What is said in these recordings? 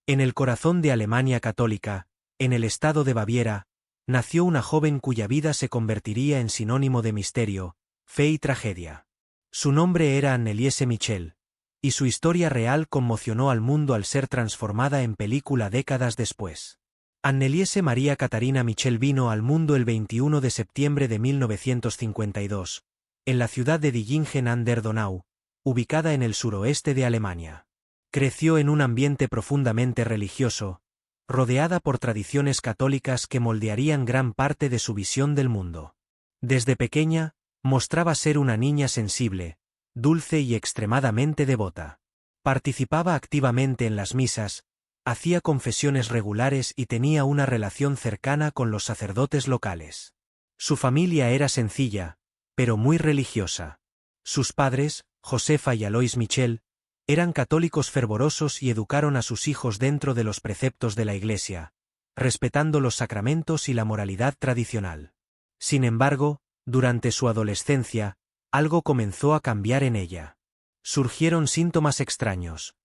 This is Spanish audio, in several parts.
En el corazón de Alemania católica, en el estado de Baviera, nació una joven cuya vida se convertiría en sinónimo de misterio, fe y tragedia. Su nombre era Anneliese Michel, y su historia real conmocionó al mundo al ser transformada en película décadas después. Anneliese María Catarina Michel vino al mundo el 21 de septiembre de 1952, en la ciudad de Dillingen an der Donau, ubicada en el suroeste de Alemania. Creció en un ambiente profundamente religioso, rodeada por tradiciones católicas que moldearían gran parte de su visión del mundo. Desde pequeña, mostraba ser una niña sensible, dulce y extremadamente devota. Participaba activamente en las misas, hacía confesiones regulares y tenía una relación cercana con los sacerdotes locales. Su familia era sencilla, pero muy religiosa. Sus padres, Josefa y Alois Michel, eran católicos fervorosos y educaron a sus hijos dentro de los preceptos de la Iglesia, respetando los sacramentos y la moralidad tradicional. Sin embargo, durante su adolescencia, algo comenzó a cambiar en ella. Surgieron síntomas extraños,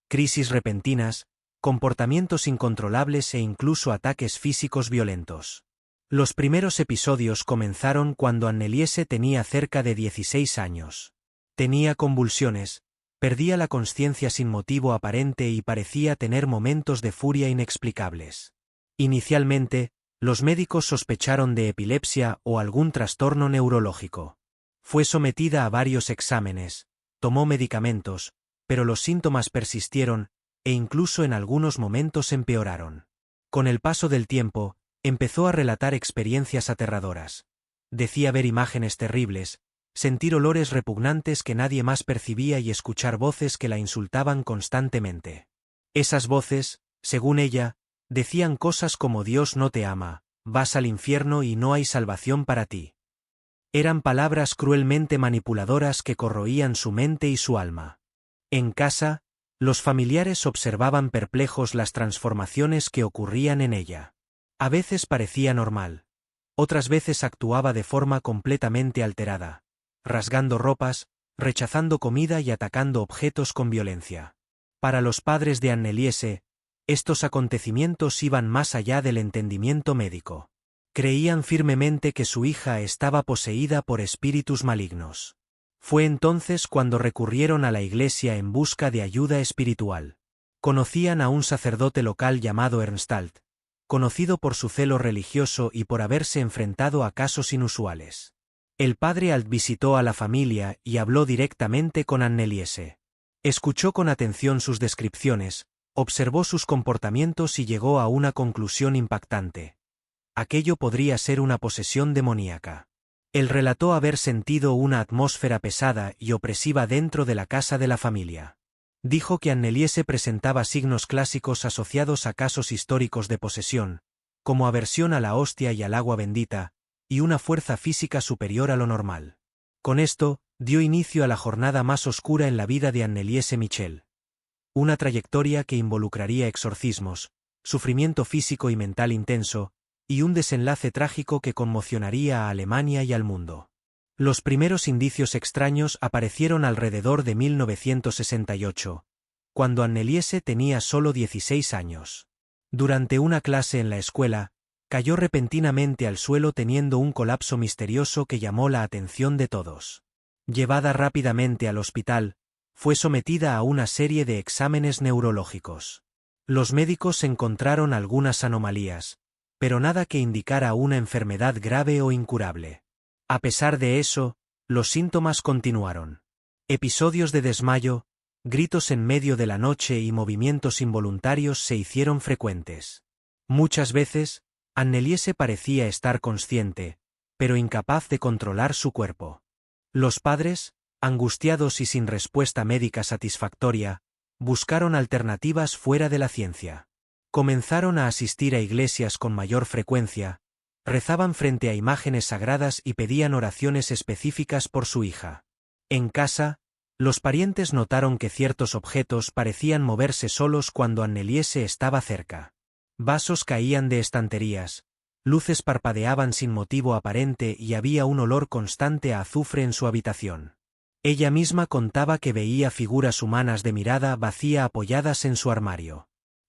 crisis repentinas, comportamientos incontrolables e incluso ataques físicos violentos. Los primeros episodios comenzaron cuando Anneliese tenía cerca de 16 años. Tenía convulsiones, perdía la consciencia sin motivo aparente y parecía tener momentos de furia inexplicables. Inicialmente, los médicos sospecharon de epilepsia o algún trastorno neurológico. Fue sometida a varios exámenes, tomó medicamentos, pero los síntomas persistieron, e incluso en algunos momentos empeoraron. Con el paso del tiempo, empezó a relatar experiencias aterradoras. Decía ver imágenes terribles, sentir olores repugnantes que nadie más percibía y escuchar voces que la insultaban constantemente. Esas voces, según ella, decían cosas como Dios no te ama, vas al infierno y no hay salvación para ti. Eran palabras cruelmente manipuladoras que corroían su mente y su alma. En casa, los familiares observaban perplejos las transformaciones que ocurrían en ella. A veces parecía normal. Otras veces actuaba de forma completamente alterada, rasgando ropas, rechazando comida y atacando objetos con violencia. Para los padres de Anneliese, estos acontecimientos iban más allá del entendimiento médico. Creían firmemente que su hija estaba poseída por espíritus malignos. Fue entonces cuando recurrieron a la iglesia en busca de ayuda espiritual. Conocían a un sacerdote local llamado Ernstalt, conocido por su celo religioso y por haberse enfrentado a casos inusuales. El padre Alt visitó a la familia y habló directamente con Anneliese. Escuchó con atención sus descripciones, observó sus comportamientos y llegó a una conclusión impactante. Aquello podría ser una posesión demoníaca. Él relató haber sentido una atmósfera pesada y opresiva dentro de la casa de la familia. Dijo que Anneliese presentaba signos clásicos asociados a casos históricos de posesión, como aversión a la hostia y al agua bendita, y una fuerza física superior a lo normal. Con esto, dio inicio a la jornada más oscura en la vida de Anneliese Michel. Una trayectoria que involucraría exorcismos, sufrimiento físico y mental intenso, y un desenlace trágico que conmocionaría a Alemania y al mundo. Los primeros indicios extraños aparecieron alrededor de 1968, cuando Anneliese tenía solo 16 años. Durante una clase en la escuela, cayó repentinamente al suelo teniendo un colapso misterioso que llamó la atención de todos. Llevada rápidamente al hospital, fue sometida a una serie de exámenes neurológicos. Los médicos encontraron algunas anomalías, pero nada que indicara una enfermedad grave o incurable. A pesar de eso, los síntomas continuaron. Episodios de desmayo, gritos en medio de la noche y movimientos involuntarios se hicieron frecuentes. Muchas veces, Anneliese parecía estar consciente, pero incapaz de controlar su cuerpo. Los padres, angustiados y sin respuesta médica satisfactoria, buscaron alternativas fuera de la ciencia. Comenzaron a asistir a iglesias con mayor frecuencia, rezaban frente a imágenes sagradas y pedían oraciones específicas por su hija. En casa, los parientes notaron que ciertos objetos parecían moverse solos cuando Anneliese estaba cerca. Vasos caían de estanterías, luces parpadeaban sin motivo aparente y había un olor constante a azufre en su habitación. Ella misma contaba que veía figuras humanas de mirada vacía apoyadas en su armario.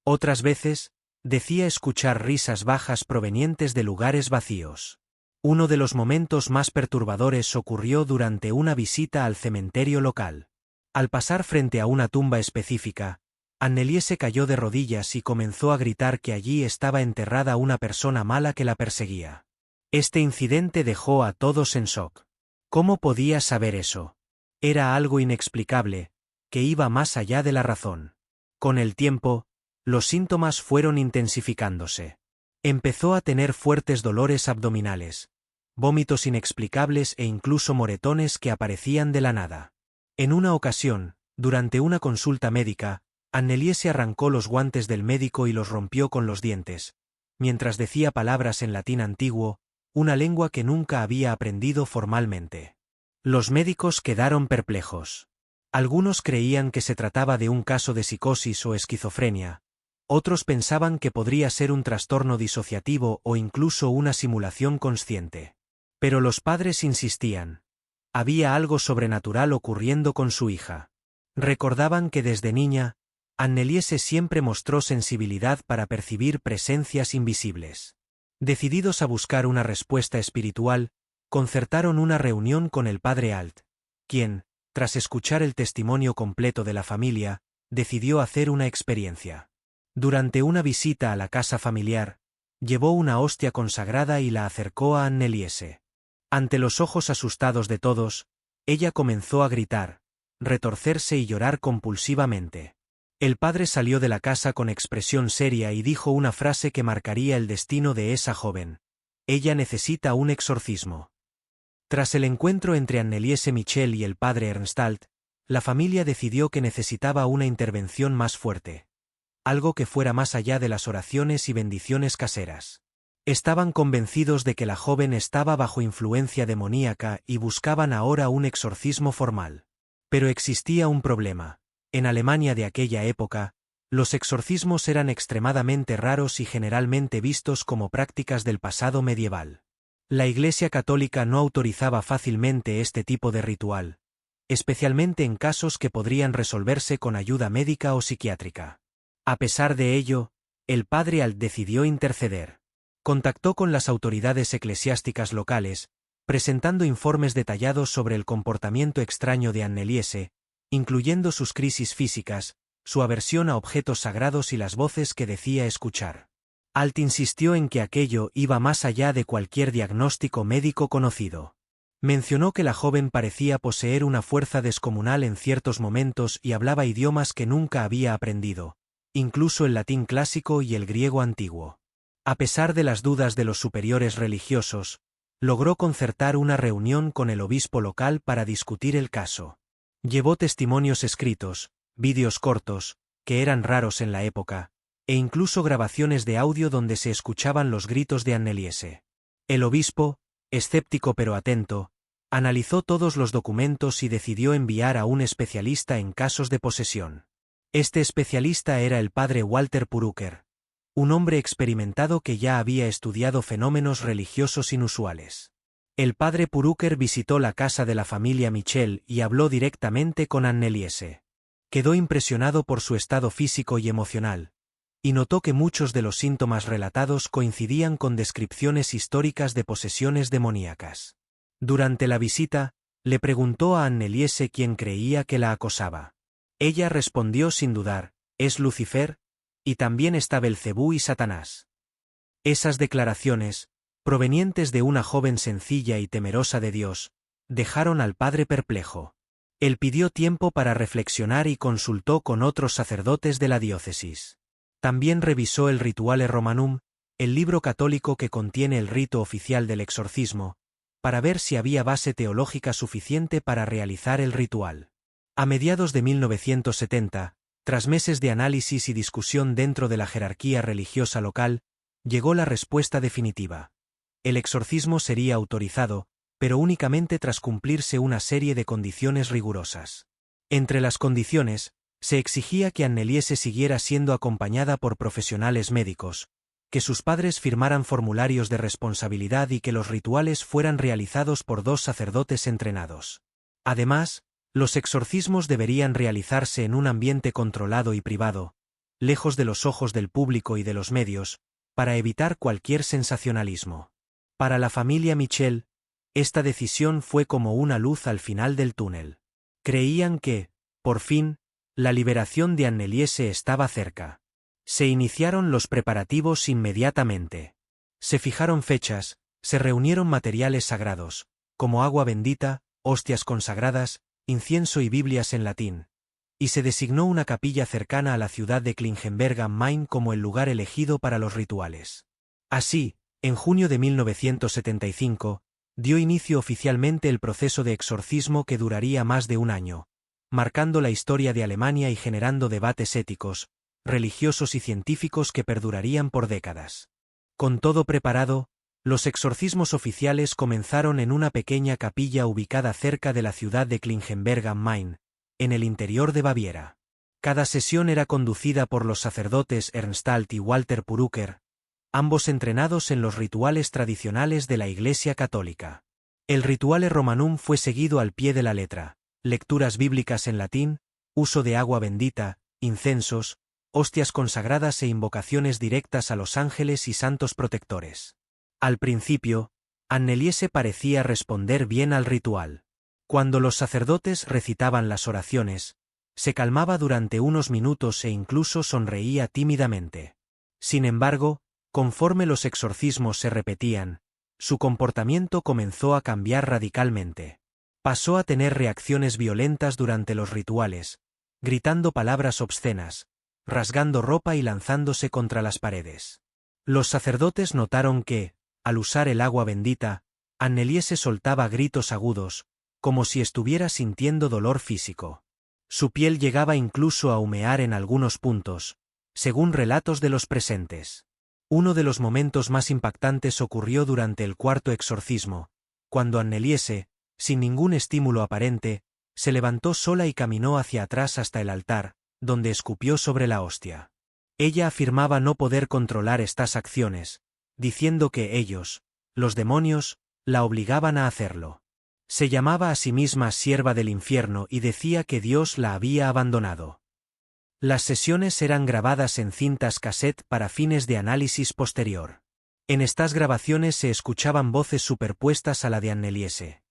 Otras veces, decía escuchar risas bajas provenientes de lugares vacíos. Uno de los momentos más perturbadores ocurrió durante una visita al cementerio local. Al pasar frente a una tumba específica, Anneliese se cayó de rodillas y comenzó a gritar que allí estaba enterrada una persona mala que la perseguía. Este incidente dejó a todos en shock. ¿Cómo podía saber eso? Era algo inexplicable, que iba más allá de la razón. Con el tiempo, los síntomas fueron intensificándose. Empezó a tener fuertes dolores abdominales, vómitos inexplicables e incluso moretones que aparecían de la nada. En una ocasión, durante una consulta médica, Anneliese arrancó los guantes del médico y los rompió con los dientes, mientras decía palabras en latín antiguo, una lengua que nunca había aprendido formalmente. Los médicos quedaron perplejos. Algunos creían que se trataba de un caso de psicosis o esquizofrenia, otros pensaban que podría ser un trastorno disociativo o incluso una simulación consciente. Pero los padres insistían. Había algo sobrenatural ocurriendo con su hija. Recordaban que desde niña, Anneliese siempre mostró sensibilidad para percibir presencias invisibles. Decididos a buscar una respuesta espiritual, concertaron una reunión con el padre Alt, quien, tras escuchar el testimonio completo de la familia, decidió hacer una experiencia. Durante una visita a la casa familiar, llevó una hostia consagrada y la acercó a Anneliese. Ante los ojos asustados de todos, ella comenzó a gritar, retorcerse y llorar compulsivamente. El padre salió de la casa con expresión seria y dijo una frase que marcaría el destino de esa joven. Ella necesita un exorcismo. Tras el encuentro entre Anneliese Michel y el padre Ernstalt, la familia decidió que necesitaba una intervención más fuerte. Algo que fuera más allá de las oraciones y bendiciones caseras. Estaban convencidos de que la joven estaba bajo influencia demoníaca y buscaban ahora un exorcismo formal. Pero existía un problema. En Alemania de aquella época, los exorcismos eran extremadamente raros y generalmente vistos como prácticas del pasado medieval. La Iglesia Católica no autorizaba fácilmente este tipo de ritual, especialmente en casos que podrían resolverse con ayuda médica o psiquiátrica. A pesar de ello, el padre Alt decidió interceder. Contactó con las autoridades eclesiásticas locales, presentando informes detallados sobre el comportamiento extraño de Anneliese, incluyendo sus crisis físicas, su aversión a objetos sagrados y las voces que decía escuchar. Alt insistió en que aquello iba más allá de cualquier diagnóstico médico conocido. Mencionó que la joven parecía poseer una fuerza descomunal en ciertos momentos y hablaba idiomas que nunca había aprendido, incluso el latín clásico y el griego antiguo. A pesar de las dudas de los superiores religiosos, logró concertar una reunión con el obispo local para discutir el caso. Llevó testimonios escritos, vídeos cortos, que eran raros en la época, e incluso grabaciones de audio donde se escuchaban los gritos de Anneliese. El obispo, escéptico pero atento, analizó todos los documentos y decidió enviar a un especialista en casos de posesión. Este especialista era el padre Walter Purucker, un hombre experimentado que ya había estudiado fenómenos religiosos inusuales. El padre Purucker visitó la casa de la familia Michel y habló directamente con Anneliese. Quedó impresionado por su estado físico y emocional, y notó que muchos de los síntomas relatados coincidían con descripciones históricas de posesiones demoníacas. Durante la visita, le preguntó a Anneliese quién creía que la acosaba. Ella respondió sin dudar, es Lucifer, y también está Belcebú y Satanás. Esas declaraciones, provenientes de una joven sencilla y temerosa de Dios, dejaron al padre perplejo. Él pidió tiempo para reflexionar y consultó con otros sacerdotes de la diócesis. También revisó el Rituale Romanum, el libro católico que contiene el rito oficial del exorcismo, para ver si había base teológica suficiente para realizar el ritual. A mediados de 1970, tras meses de análisis y discusión dentro de la jerarquía religiosa local, llegó la respuesta definitiva. El exorcismo sería autorizado, pero únicamente tras cumplirse una serie de condiciones rigurosas. Entre las condiciones, se exigía que Anneliese siguiera siendo acompañada por profesionales médicos, que sus padres firmaran formularios de responsabilidad y que los rituales fueran realizados por 2 sacerdotes entrenados. Además, los exorcismos deberían realizarse en un ambiente controlado y privado, lejos de los ojos del público y de los medios, para evitar cualquier sensacionalismo. Para la familia Michel, esta decisión fue como una luz al final del túnel. Creían que, por fin, la liberación de Anneliese estaba cerca. Se iniciaron los preparativos inmediatamente. Se fijaron fechas, se reunieron materiales sagrados, como agua bendita, hostias consagradas, incienso y Biblias en latín, y se designó una capilla cercana a la ciudad de Klingenberg am Main como el lugar elegido para los rituales. Así, en junio de 1975, dio inicio oficialmente el proceso de exorcismo que duraría más de un año, marcando la historia de Alemania y generando debates éticos, religiosos y científicos que perdurarían por décadas. Con todo preparado, los exorcismos oficiales comenzaron en una pequeña capilla ubicada cerca de la ciudad de Klingenberg am Main, en el interior de Baviera. Cada sesión era conducida por los sacerdotes Ernst Alt y Walter Purucker, ambos entrenados en los rituales tradicionales de la Iglesia Católica. El Rituale Romanum fue seguido al pie de la letra, lecturas bíblicas en latín, uso de agua bendita, incensos, hostias consagradas e invocaciones directas a los ángeles y santos protectores. Al principio, Anneliese parecía responder bien al ritual. Cuando los sacerdotes recitaban las oraciones, se calmaba durante unos minutos e incluso sonreía tímidamente. Sin embargo, conforme los exorcismos se repetían, su comportamiento comenzó a cambiar radicalmente. Pasó a tener reacciones violentas durante los rituales, gritando palabras obscenas, rasgando ropa y lanzándose contra las paredes. Los sacerdotes notaron que, al usar el agua bendita, Anneliese soltaba gritos agudos, como si estuviera sintiendo dolor físico. Su piel llegaba incluso a humear en algunos puntos, según relatos de los presentes. Uno de los momentos más impactantes ocurrió durante el cuarto exorcismo, cuando Anneliese, sin ningún estímulo aparente, se levantó sola y caminó hacia atrás hasta el altar, donde escupió sobre la hostia. Ella afirmaba no poder controlar estas acciones, diciendo que ellos, los demonios, la obligaban a hacerlo. Se llamaba a sí misma sierva del infierno y decía que Dios la había abandonado. Las sesiones eran grabadas en cintas cassette para fines de análisis posterior. En estas grabaciones se escuchaban voces superpuestas a la de Anneliese.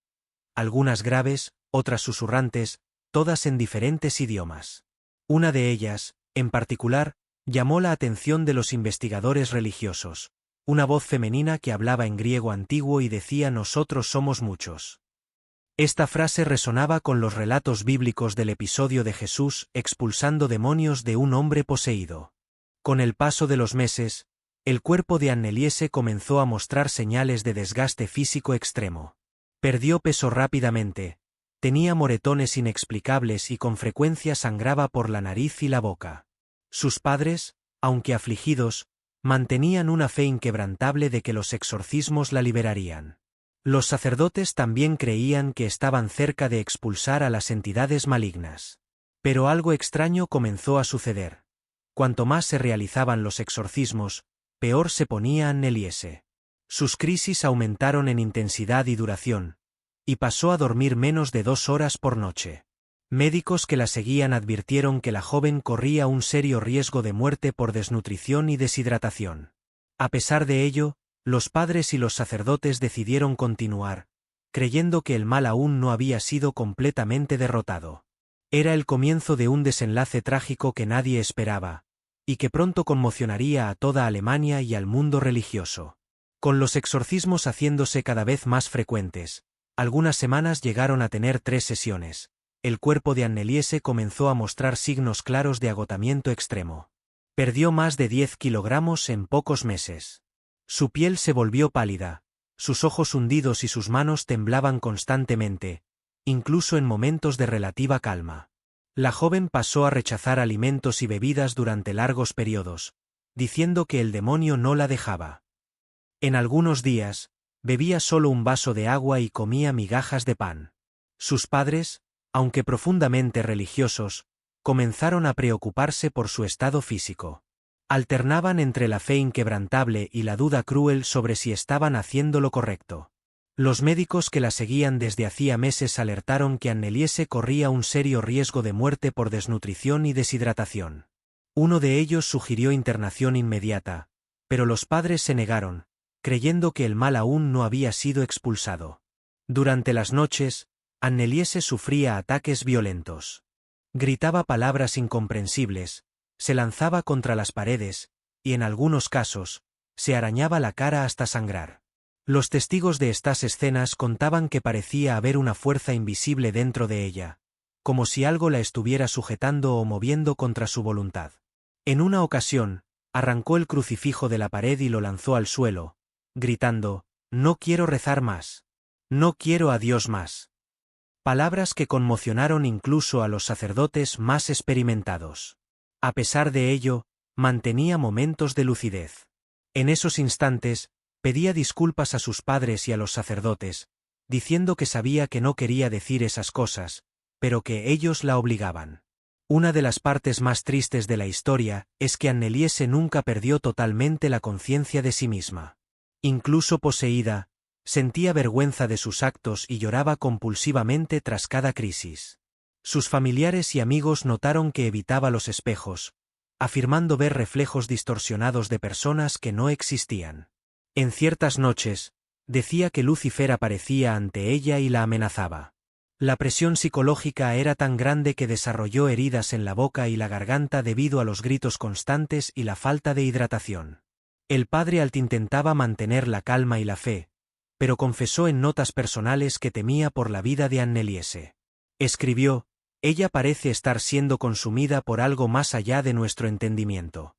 Algunas graves, otras susurrantes, todas en diferentes idiomas. Una de ellas, en particular, llamó la atención de los investigadores religiosos. Una voz femenina que hablaba en griego antiguo y decía «Nosotros somos muchos». Esta frase resonaba con los relatos bíblicos del episodio de Jesús expulsando demonios de un hombre poseído. Con el paso de los meses, el cuerpo de Anneliese comenzó a mostrar señales de desgaste físico extremo. Perdió peso rápidamente, tenía moretones inexplicables y con frecuencia sangraba por la nariz y la boca. Sus padres, aunque afligidos, mantenían una fe inquebrantable de que los exorcismos la liberarían. Los sacerdotes también creían que estaban cerca de expulsar a las entidades malignas. Pero algo extraño comenzó a suceder. Cuanto más se realizaban los exorcismos, peor se ponía Anneliese. Sus crisis aumentaron en intensidad y duración, y pasó a dormir menos de 2 horas por noche. Médicos que la seguían advirtieron que la joven corría un serio riesgo de muerte por desnutrición y deshidratación. A pesar de ello, los padres y los sacerdotes decidieron continuar, creyendo que el mal aún no había sido completamente derrotado. Era el comienzo de un desenlace trágico que nadie esperaba, y que pronto conmocionaría a toda Alemania y al mundo religioso. Con los exorcismos haciéndose cada vez más frecuentes, algunas semanas llegaron a tener 3 sesiones. El cuerpo de Anneliese comenzó a mostrar signos claros de agotamiento extremo. Perdió más de 10 kilogramos en pocos meses. Su piel se volvió pálida, sus ojos hundidos y sus manos temblaban constantemente, incluso en momentos de relativa calma. La joven pasó a rechazar alimentos y bebidas durante largos periodos, diciendo que el demonio no la dejaba. En algunos días, bebía solo un vaso de agua y comía migajas de pan. Sus padres, aunque profundamente religiosos, comenzaron a preocuparse por su estado físico. Alternaban entre la fe inquebrantable y la duda cruel sobre si estaban haciendo lo correcto. Los médicos que la seguían desde hacía meses alertaron que Anneliese corría un serio riesgo de muerte por desnutrición y deshidratación. Uno de ellos sugirió internación inmediata, pero los padres se negaron, creyendo que el mal aún no había sido expulsado. Durante las noches, Anneliese sufría ataques violentos. Gritaba palabras incomprensibles, se lanzaba contra las paredes, y en algunos casos, se arañaba la cara hasta sangrar. Los testigos de estas escenas contaban que parecía haber una fuerza invisible dentro de ella, como si algo la estuviera sujetando o moviendo contra su voluntad. En una ocasión, arrancó el crucifijo de la pared y lo lanzó al suelo, gritando: «No quiero rezar más. No quiero a Dios más». Palabras que conmocionaron incluso a los sacerdotes más experimentados. A pesar de ello, mantenía momentos de lucidez. En esos instantes, pedía disculpas a sus padres y a los sacerdotes, diciendo que sabía que no quería decir esas cosas, pero que ellos la obligaban. Una de las partes más tristes de la historia es que Anneliese nunca perdió totalmente la conciencia de sí misma. Incluso poseída, sentía vergüenza de sus actos y lloraba compulsivamente tras cada crisis. Sus familiares y amigos notaron que evitaba los espejos, afirmando ver reflejos distorsionados de personas que no existían. En ciertas noches, decía que Lucifer aparecía ante ella y la amenazaba. La presión psicológica era tan grande que desarrolló heridas en la boca y la garganta debido a los gritos constantes y la falta de hidratación. El padre Alt intentaba mantener la calma y la fe, pero confesó en notas personales que temía por la vida de Anneliese. Escribió: «Ella parece estar siendo consumida por algo más allá de nuestro entendimiento».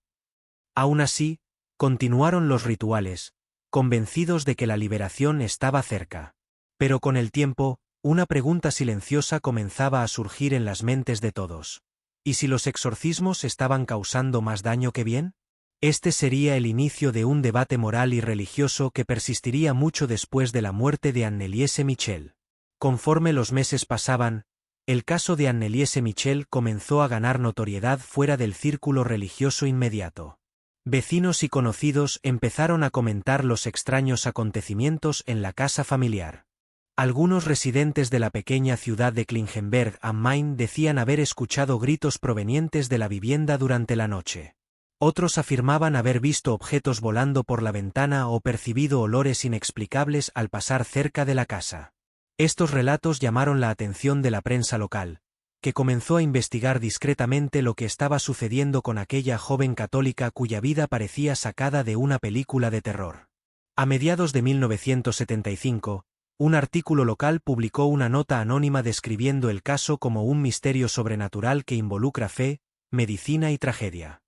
Aún así, continuaron los rituales, convencidos de que la liberación estaba cerca. Pero con el tiempo, una pregunta silenciosa comenzaba a surgir en las mentes de todos. ¿Y si los exorcismos estaban causando más daño que bien? Este sería el inicio de un debate moral y religioso que persistiría mucho después de la muerte de Anneliese Michel. Conforme los meses pasaban, el caso de Anneliese Michel comenzó a ganar notoriedad fuera del círculo religioso inmediato. Vecinos y conocidos empezaron a comentar los extraños acontecimientos en la casa familiar. Algunos residentes de la pequeña ciudad de Klingenberg am Main decían haber escuchado gritos provenientes de la vivienda durante la noche. Otros afirmaban haber visto objetos volando por la ventana o percibido olores inexplicables al pasar cerca de la casa. Estos relatos llamaron la atención de la prensa local, que comenzó a investigar discretamente lo que estaba sucediendo con aquella joven católica cuya vida parecía sacada de una película de terror. A mediados de 1975, un artículo local publicó una nota anónima describiendo el caso como un misterio sobrenatural que involucra fe, medicina y tragedia.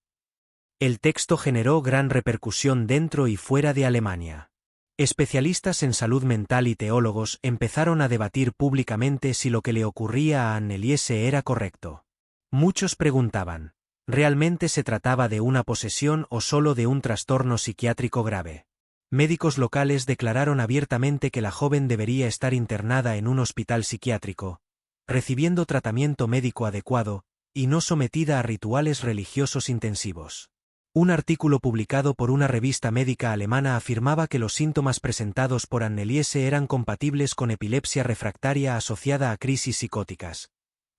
El texto generó gran repercusión dentro y fuera de Alemania. Especialistas en salud mental y teólogos empezaron a debatir públicamente si lo que le ocurría a Anneliese era correcto. Muchos preguntaban: ¿realmente se trataba de una posesión o solo de un trastorno psiquiátrico grave? Médicos locales declararon abiertamente que la joven debería estar internada en un hospital psiquiátrico, recibiendo tratamiento médico adecuado, y no sometida a rituales religiosos intensivos. Un artículo publicado por una revista médica alemana afirmaba que los síntomas presentados por Anneliese eran compatibles con epilepsia refractaria asociada a crisis psicóticas,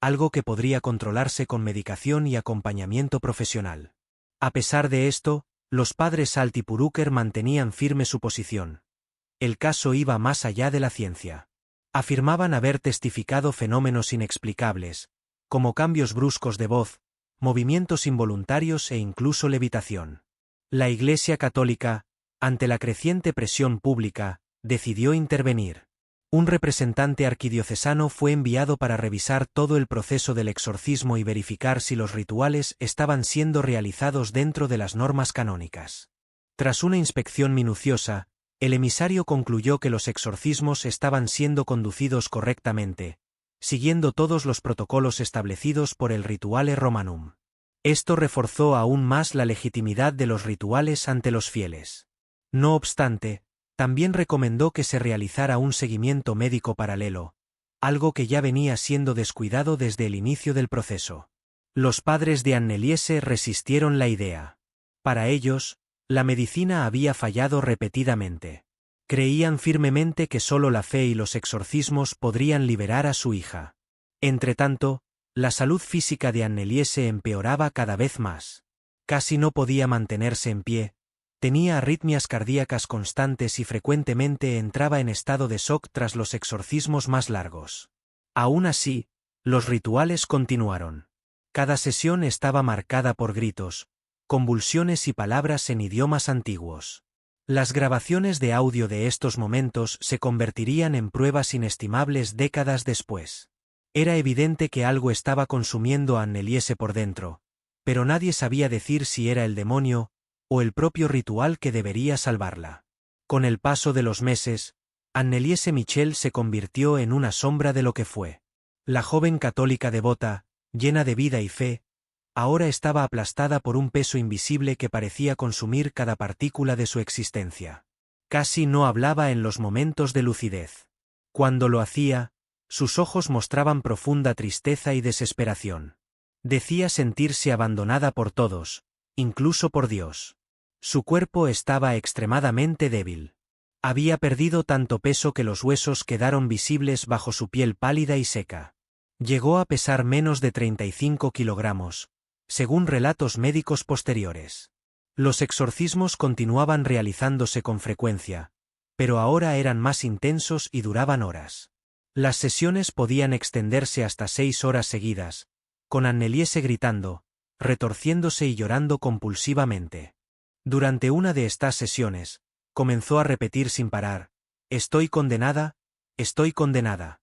algo que podría controlarse con medicación y acompañamiento profesional. A pesar de esto, los padres Alt y Purucker mantenían firme su posición. El caso iba más allá de la ciencia. Afirmaban haber testificado fenómenos inexplicables, como cambios bruscos de voz, movimientos involuntarios e incluso levitación. La Iglesia Católica, ante la creciente presión pública, decidió intervenir. Un representante arquidiocesano fue enviado para revisar todo el proceso del exorcismo y verificar si los rituales estaban siendo realizados dentro de las normas canónicas. Tras una inspección minuciosa, el emisario concluyó que los exorcismos estaban siendo conducidos correctamente, siguiendo todos los protocolos establecidos por el Rituale Romanum. Esto reforzó aún más la legitimidad de los rituales ante los fieles. No obstante, también recomendó que se realizara un seguimiento médico paralelo, algo que ya venía siendo descuidado desde el inicio del proceso. Los padres de Anneliese resistieron la idea. Para ellos, la medicina había fallado repetidamente. Creían firmemente que solo la fe y los exorcismos podrían liberar a su hija. Entretanto, la salud física de Anneliese empeoraba cada vez más. Casi no podía mantenerse en pie, tenía arritmias cardíacas constantes y frecuentemente entraba en estado de shock tras los exorcismos más largos. Aún así, los rituales continuaron. Cada sesión estaba marcada por gritos, convulsiones y palabras en idiomas antiguos. Las grabaciones de audio de estos momentos se convertirían en pruebas inestimables décadas después. Era evidente que algo estaba consumiendo a Anneliese por dentro, pero nadie sabía decir si era el demonio o el propio ritual que debería salvarla. Con el paso de los meses, Anneliese Michel se convirtió en una sombra de lo que fue. La joven católica devota, llena de vida y fe, ahora estaba aplastada por un peso invisible que parecía consumir cada partícula de su existencia. Casi no hablaba en los momentos de lucidez. Cuando lo hacía, sus ojos mostraban profunda tristeza y desesperación. Decía sentirse abandonada por todos, incluso por Dios. Su cuerpo estaba extremadamente débil. Había perdido tanto peso que los huesos quedaron visibles bajo su piel pálida y seca. Llegó a pesar menos de 35 kilogramos, según relatos médicos posteriores. Los exorcismos continuaban realizándose con frecuencia, pero ahora eran más intensos y duraban horas. Las sesiones podían extenderse hasta 6 horas seguidas, con Anneliese gritando, retorciéndose y llorando compulsivamente. Durante una de estas sesiones, comenzó a repetir sin parar: «Estoy condenada, estoy condenada»,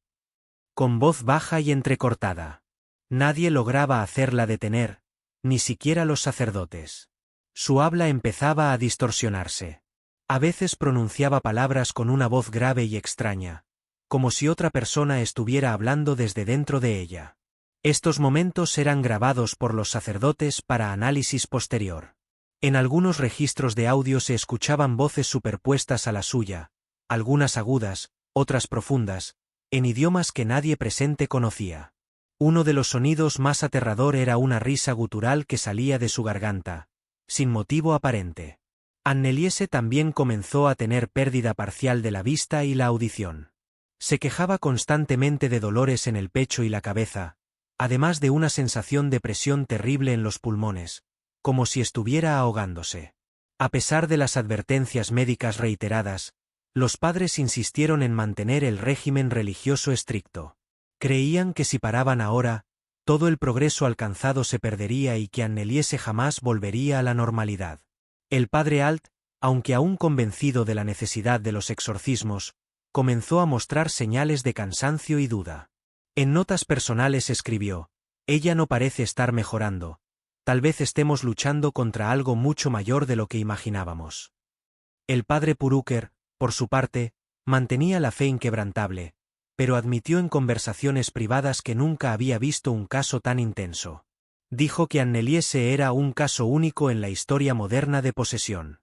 con voz baja y entrecortada. Nadie lograba hacerla detener, ni siquiera los sacerdotes. Su habla empezaba a distorsionarse. A veces pronunciaba palabras con una voz grave y extraña, como si otra persona estuviera hablando desde dentro de ella. Estos momentos eran grabados por los sacerdotes para análisis posterior. En algunos registros de audio se escuchaban voces superpuestas a la suya, algunas agudas, otras profundas, en idiomas que nadie presente conocía. Uno de los sonidos más aterrador era una risa gutural que salía de su garganta, sin motivo aparente. Anneliese también comenzó a tener pérdida parcial de la vista y la audición. Se quejaba constantemente de dolores en el pecho y la cabeza, además de una sensación de presión terrible en los pulmones, como si estuviera ahogándose. A pesar de las advertencias médicas reiteradas, los padres insistieron en mantener el régimen religioso estricto. Creían que si paraban ahora, todo el progreso alcanzado se perdería y que Anneliese jamás volvería a la normalidad. El padre Alt, aunque aún convencido de la necesidad de los exorcismos, comenzó a mostrar señales de cansancio y duda. En notas personales escribió: «Ella no parece estar mejorando. Tal vez estemos luchando contra algo mucho mayor de lo que imaginábamos». El padre Purucker, por su parte, mantenía la fe inquebrantable, pero admitió en conversaciones privadas que nunca había visto un caso tan intenso. Dijo que Anneliese era un caso único en la historia moderna de posesión.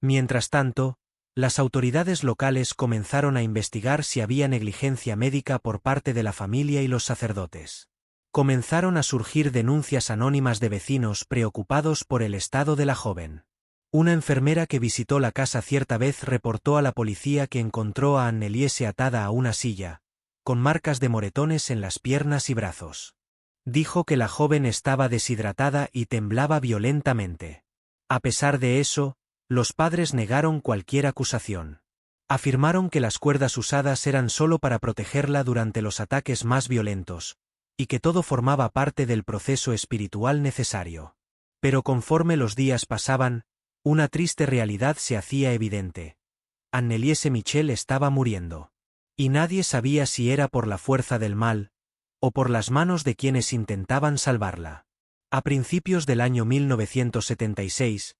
Mientras tanto, las autoridades locales comenzaron a investigar si había negligencia médica por parte de la familia y los sacerdotes. Comenzaron a surgir denuncias anónimas de vecinos preocupados por el estado de la joven. Una enfermera que visitó la casa cierta vez reportó a la policía que encontró a Anneliese atada a una silla, con marcas de moretones en las piernas y brazos. Dijo que la joven estaba deshidratada y temblaba violentamente. A pesar de eso, los padres negaron cualquier acusación. Afirmaron que las cuerdas usadas eran solo para protegerla durante los ataques más violentos, y que todo formaba parte del proceso espiritual necesario. Pero conforme los días pasaban, una triste realidad se hacía evidente. Anneliese Michel estaba muriendo. Y nadie sabía si era por la fuerza del mal, o por las manos de quienes intentaban salvarla. A principios del año 1976,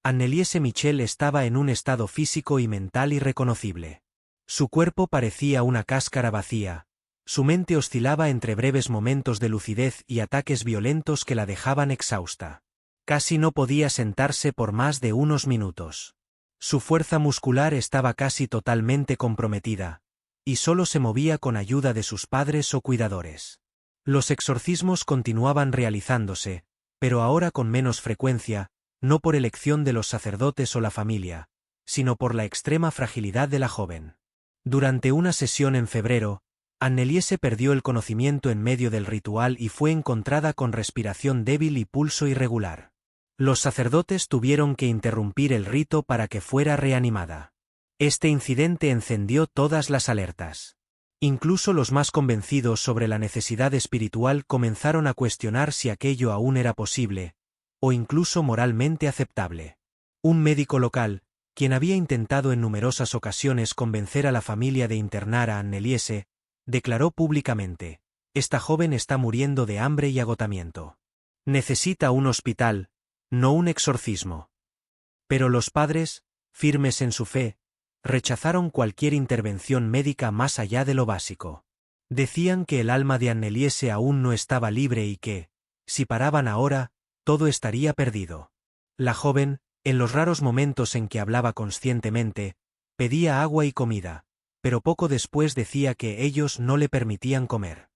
Anneliese Michel estaba en un estado físico y mental irreconocible. Su cuerpo parecía una cáscara vacía, su mente oscilaba entre breves momentos de lucidez y ataques violentos que la dejaban exhausta. Casi no podía sentarse por más de unos minutos. Su fuerza muscular estaba casi totalmente comprometida, y solo se movía con ayuda de sus padres o cuidadores. Los exorcismos continuaban realizándose, pero ahora con menos frecuencia, no por elección de los sacerdotes o la familia, sino por la extrema fragilidad de la joven. Durante una sesión en febrero, Anneliese perdió el conocimiento en medio del ritual y fue encontrada con respiración débil y pulso irregular. Los sacerdotes tuvieron que interrumpir el rito para que fuera reanimada. Este incidente encendió todas las alertas. Incluso los más convencidos sobre la necesidad espiritual comenzaron a cuestionar si aquello aún era posible, o incluso moralmente aceptable. Un médico local, quien había intentado en numerosas ocasiones convencer a la familia de internar a Anneliese, declaró públicamente: «Esta joven está muriendo de hambre y agotamiento. Necesita un hospital, no un exorcismo». Pero los padres, firmes en su fe, rechazaron cualquier intervención médica más allá de lo básico. Decían que el alma de Anneliese aún no estaba libre y que, si paraban ahora, todo estaría perdido. La joven, en los raros momentos en que hablaba conscientemente, pedía agua y comida, pero poco después decía que ellos no le permitían comer.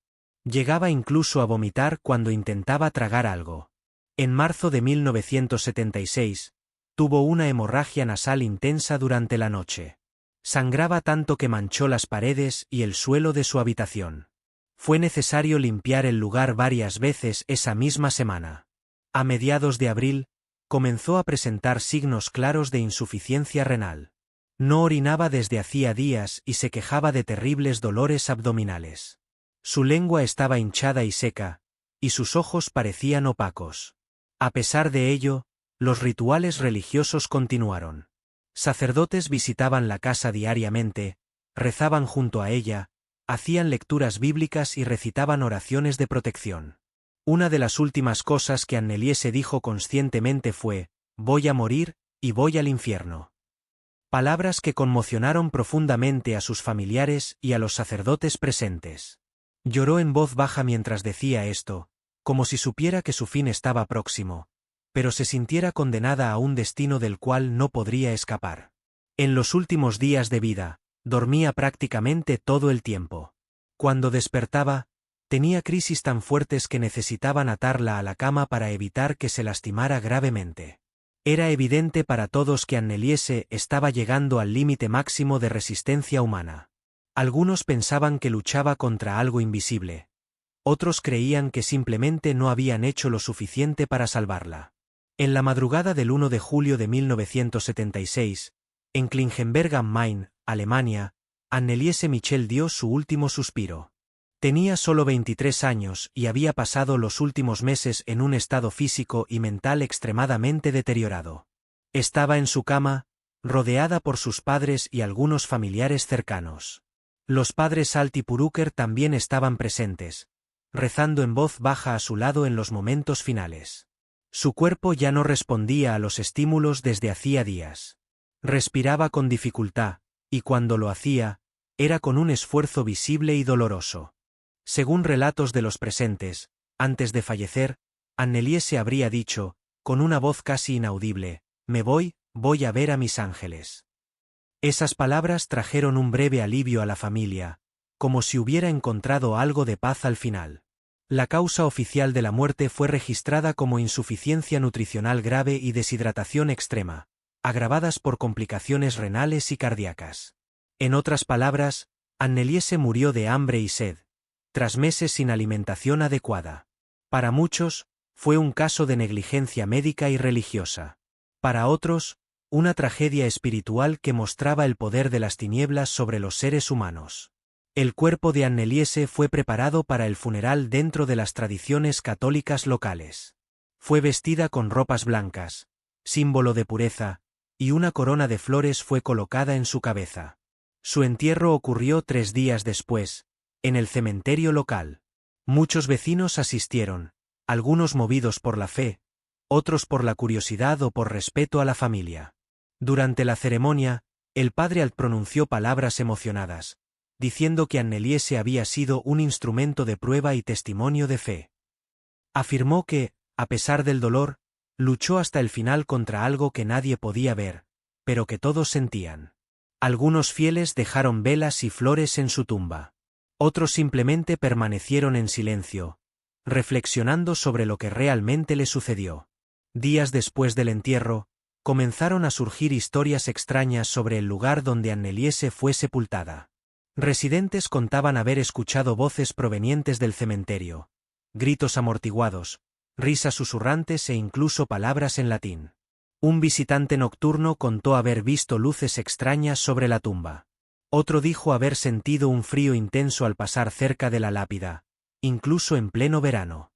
Llegaba incluso a vomitar cuando intentaba tragar algo. En marzo de 1976, tuvo una hemorragia nasal intensa durante la noche. Sangraba tanto que manchó las paredes y el suelo de su habitación. Fue necesario limpiar el lugar varias veces esa misma semana. A mediados de abril, comenzó a presentar signos claros de insuficiencia renal. No orinaba desde hacía días y se quejaba de terribles dolores abdominales. Su lengua estaba hinchada y seca, y sus ojos parecían opacos. A pesar de ello, los rituales religiosos continuaron. Sacerdotes visitaban la casa diariamente, rezaban junto a ella, hacían lecturas bíblicas y recitaban oraciones de protección. Una de las últimas cosas que Anneliese dijo conscientemente fue: «Voy a morir, y voy al infierno». Palabras que conmocionaron profundamente a sus familiares y a los sacerdotes presentes. Lloró en voz baja mientras decía esto, como si supiera que su fin estaba próximo, pero se sintiera condenada a un destino del cual no podría escapar. En los últimos días de vida, dormía prácticamente todo el tiempo. Cuando despertaba, tenía crisis tan fuertes que necesitaban atarla a la cama para evitar que se lastimara gravemente. Era evidente para todos que Anneliese estaba llegando al límite máximo de resistencia humana. Algunos pensaban que luchaba contra algo invisible. Otros creían que simplemente no habían hecho lo suficiente para salvarla. En la madrugada del 1 de julio de 1976, en Klingenberg am Main, Alemania, Anneliese Michel dio su último suspiro. Tenía solo 23 años y había pasado los últimos meses en un estado físico y mental extremadamente deteriorado. Estaba en su cama, rodeada por sus padres y algunos familiares cercanos. Los padres Alt y Purucker también estaban presentes, rezando en voz baja a su lado en los momentos finales. Su cuerpo ya no respondía a los estímulos desde hacía días. Respiraba con dificultad, y cuando lo hacía, era con un esfuerzo visible y doloroso. Según relatos de los presentes, antes de fallecer, Anneliese habría dicho, con una voz casi inaudible: «Me voy a ver a mis ángeles». Esas palabras trajeron un breve alivio a la familia, como si hubiera encontrado algo de paz al final. La causa oficial de la muerte fue registrada como insuficiencia nutricional grave y deshidratación extrema, agravadas por complicaciones renales y cardíacas. En otras palabras, Anneliese murió de hambre y sed, tras meses sin alimentación adecuada. Para muchos, fue un caso de negligencia médica y religiosa. Para otros, una tragedia espiritual que mostraba el poder de las tinieblas sobre los seres humanos. El cuerpo de Anneliese fue preparado para el funeral dentro de las tradiciones católicas locales. Fue vestida con ropas blancas, símbolo de pureza, y una corona de flores fue colocada en su cabeza. Su entierro ocurrió 3 días después, en el cementerio local. Muchos vecinos asistieron, algunos movidos por la fe, otros por la curiosidad o por respeto a la familia. Durante la ceremonia, el padre Alt pronunció palabras emocionadas, diciendo que Anneliese había sido un instrumento de prueba y testimonio de fe. Afirmó que, a pesar del dolor, luchó hasta el final contra algo que nadie podía ver, pero que todos sentían. Algunos fieles dejaron velas y flores en su tumba. Otros simplemente permanecieron en silencio, reflexionando sobre lo que realmente le sucedió. Días después del entierro, comenzaron a surgir historias extrañas sobre el lugar donde Anneliese fue sepultada. Residentes contaban haber escuchado voces provenientes del cementerio, gritos amortiguados, risas susurrantes e incluso palabras en latín. Un visitante nocturno contó haber visto luces extrañas sobre la tumba. Otro dijo haber sentido un frío intenso al pasar cerca de la lápida, incluso en pleno verano.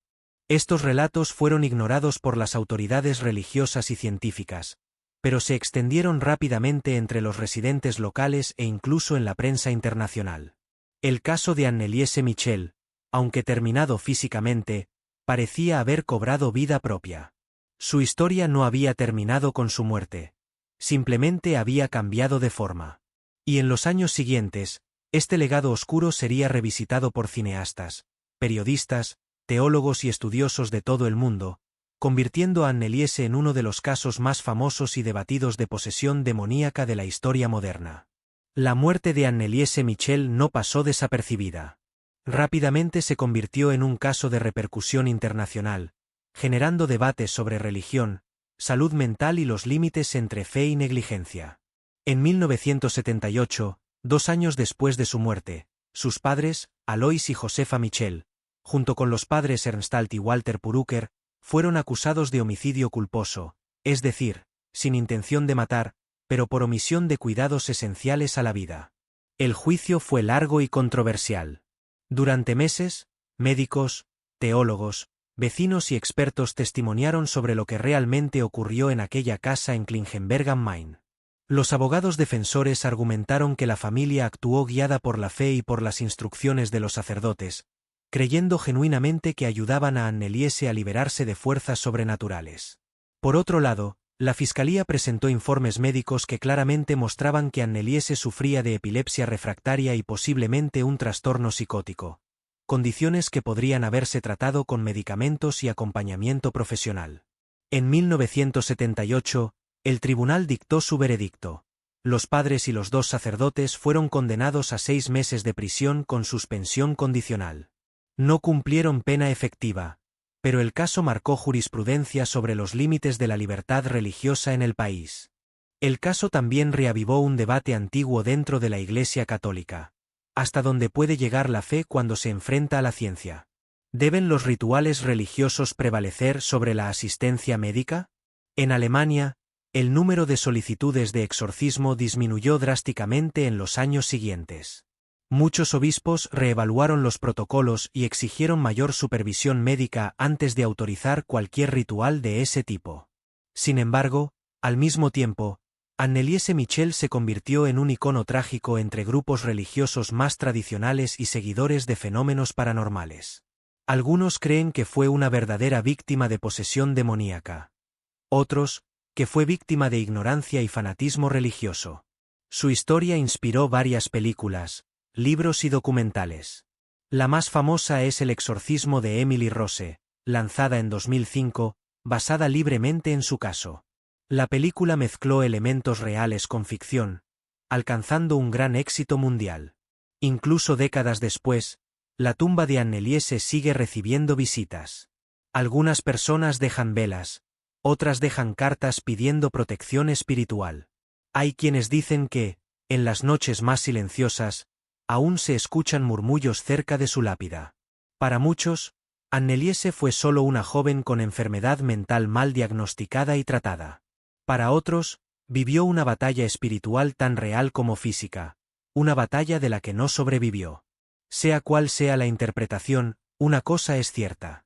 Estos relatos fueron ignorados por las autoridades religiosas y científicas, pero se extendieron rápidamente entre los residentes locales e incluso en la prensa internacional. El caso de Anneliese Michel, aunque terminado físicamente, parecía haber cobrado vida propia. Su historia no había terminado con su muerte, simplemente había cambiado de forma. Y en los años siguientes, este legado oscuro sería revisitado por cineastas, periodistas, teólogos y estudiosos de todo el mundo, convirtiendo a Anneliese en uno de los casos más famosos y debatidos de posesión demoníaca de la historia moderna. La muerte de Anneliese Michel no pasó desapercibida. Rápidamente se convirtió en un caso de repercusión internacional, generando debates sobre religión, salud mental y los límites entre fe y negligencia. En 1978, 2 años después de su muerte, sus padres, Alois y Josefa Michel, junto con los padres Ernstalt y Walter Purucker, fueron acusados de homicidio culposo, es decir, sin intención de matar, pero por omisión de cuidados esenciales a la vida. El juicio fue largo y controversial. Durante meses, médicos, teólogos, vecinos y expertos testimoniaron sobre lo que realmente ocurrió en aquella casa en Klingenberg am Main. Los abogados defensores argumentaron que la familia actuó guiada por la fe y por las instrucciones de los sacerdotes, creyendo genuinamente que ayudaban a Anneliese a liberarse de fuerzas sobrenaturales. Por otro lado, la fiscalía presentó informes médicos que claramente mostraban que Anneliese sufría de epilepsia refractaria y posiblemente un trastorno psicótico, condiciones que podrían haberse tratado con medicamentos y acompañamiento profesional. En 1978, el tribunal dictó su veredicto. Los padres y los 2 sacerdotes fueron condenados a 6 meses de prisión con suspensión condicional. No cumplieron pena efectiva, pero el caso marcó jurisprudencia sobre los límites de la libertad religiosa en el país. El caso también reavivó un debate antiguo dentro de la Iglesia Católica. ¿Hasta dónde puede llegar la fe cuando se enfrenta a la ciencia? ¿Deben los rituales religiosos prevalecer sobre la asistencia médica? En Alemania, el número de solicitudes de exorcismo disminuyó drásticamente en los años siguientes. Muchos obispos reevaluaron los protocolos y exigieron mayor supervisión médica antes de autorizar cualquier ritual de ese tipo. Sin embargo, al mismo tiempo, Anneliese Michel se convirtió en un icono trágico entre grupos religiosos más tradicionales y seguidores de fenómenos paranormales. Algunos creen que fue una verdadera víctima de posesión demoníaca. Otros, que fue víctima de ignorancia y fanatismo religioso. Su historia inspiró varias películas, libros y documentales. La más famosa es El exorcismo de Emily Rose, lanzada en 2005, basada libremente en su caso. La película mezcló elementos reales con ficción, alcanzando un gran éxito mundial. Incluso décadas después, la tumba de Anneliese sigue recibiendo visitas. Algunas personas dejan velas, otras dejan cartas pidiendo protección espiritual. Hay quienes dicen que, en las noches más silenciosas, aún se escuchan murmullos cerca de su lápida. Para muchos, Anneliese fue solo una joven con enfermedad mental mal diagnosticada y tratada. Para otros, vivió una batalla espiritual tan real como física, una batalla de la que no sobrevivió. Sea cual sea la interpretación, una cosa es cierta.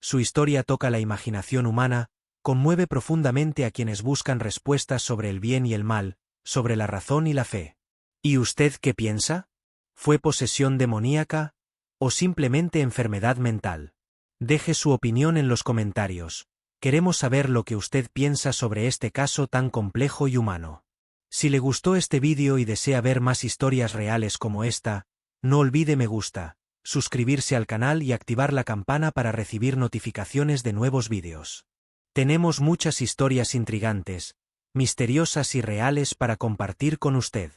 Su historia toca la imaginación humana, conmueve profundamente a quienes buscan respuestas sobre el bien y el mal, sobre la razón y la fe. ¿Y usted qué piensa? ¿Fue posesión demoníaca? ¿O simplemente enfermedad mental? Deje su opinión en los comentarios. Queremos saber lo que usted piensa sobre este caso tan complejo y humano. Si le gustó este vídeo y desea ver más historias reales como esta, no olvide me gusta, suscribirse al canal y activar la campana para recibir notificaciones de nuevos vídeos. Tenemos muchas historias intrigantes, misteriosas y reales para compartir con usted.